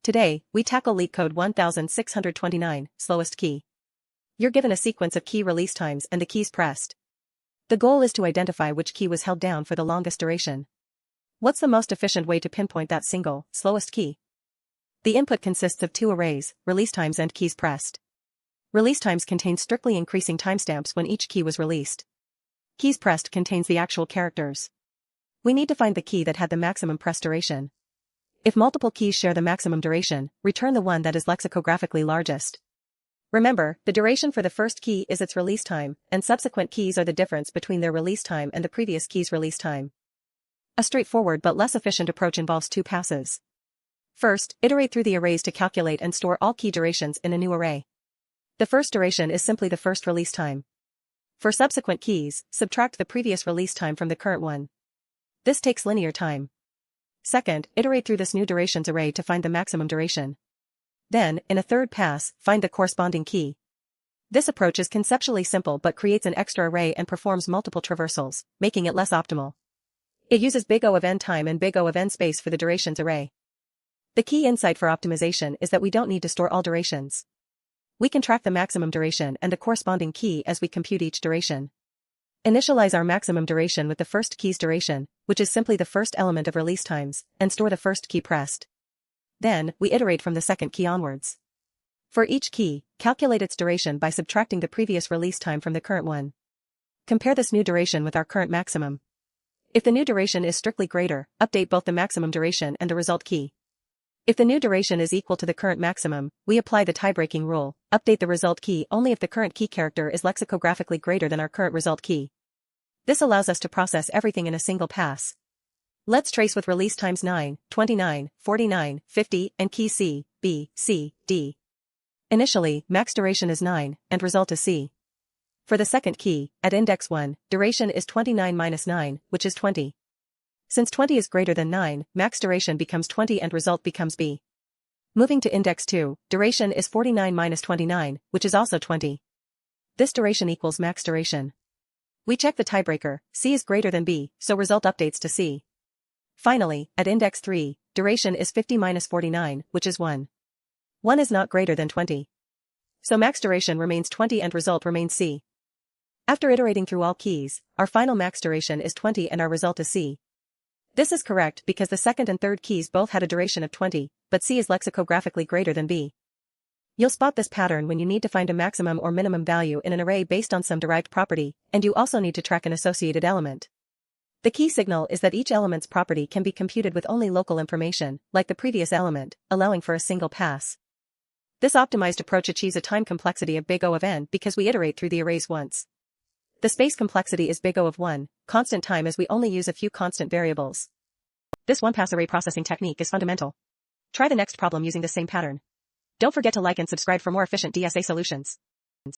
Today, we tackle LeetCode 1629, Slowest Key. You're given a sequence of key release times and the keys pressed. The goal is to identify which key was held down for the longest duration. What's the most efficient way to pinpoint that single, slowest key? The input consists of two arrays, release times and keys pressed. Release times contain strictly increasing timestamps when each key was released. Keys pressed contains the actual characters. We need to find the key that had the maximum press duration. If multiple keys share the maximum duration, return the one that is lexicographically largest. Remember, the duration for the first key is its release time, and subsequent keys are the difference between their release time and the previous key's release time. A straightforward but less efficient approach involves two passes. First, iterate through the arrays to calculate and store all key durations in a new array. The first duration is simply the first release time. For subsequent keys, subtract the previous release time from the current one. This takes linear time. Second, iterate through this new durations array to find the maximum duration. Then, in a third pass, find the corresponding key. This approach is conceptually simple but creates an extra array and performs multiple traversals, making it less optimal. It uses big O of n time and big O of n space for the durations array. The key insight for optimization is that we don't need to store all durations. We can track the maximum duration and the corresponding key as we compute each duration. Initialize our maximum duration with the first key's duration, which is simply the first element of release times, and store the first key pressed. Then, we iterate from the second key onwards. For each key, calculate its duration by subtracting the previous release time from the current one. Compare this new duration with our current maximum. If the new duration is strictly greater, update both the maximum duration and the result key. If the new duration is equal to the current maximum, we apply the tie-breaking rule, update the result key only if the current key character is lexicographically greater than our current result key. This allows us to process everything in a single pass. Let's trace with release times 9, 29, 49, 50, and key C, B, C, D. Initially, max duration is 9, and result is C. For the second key, at index 1, duration is 29 minus 9, which is 20. Since 20 is greater than 9, max duration becomes 20 and result becomes B. Moving to index 2, duration is 49 minus 29, which is also 20. This duration equals max duration. We check the tiebreaker, C is greater than B, so result updates to C. Finally, at index 3, duration is 50 minus 49, which is 1. 1 is not greater than 20. So max duration remains 20 and result remains C. After iterating through all keys, our final max duration is 20 and our result is C. This is correct because the second and third keys both had a duration of 20, but C is lexicographically greater than B. You'll spot this pattern when you need to find a maximum or minimum value in an array based on some derived property, and you also need to track an associated element. The key signal is that each element's property can be computed with only local information, like the previous element, allowing for a single pass. This optimized approach achieves a time complexity of big O of n because we iterate through the arrays once. The space complexity is big O of 1, constant time as we only use a few constant variables. This one-pass array processing technique is fundamental. Try the next problem using the same pattern. Don't forget to like and subscribe for more efficient DSA solutions.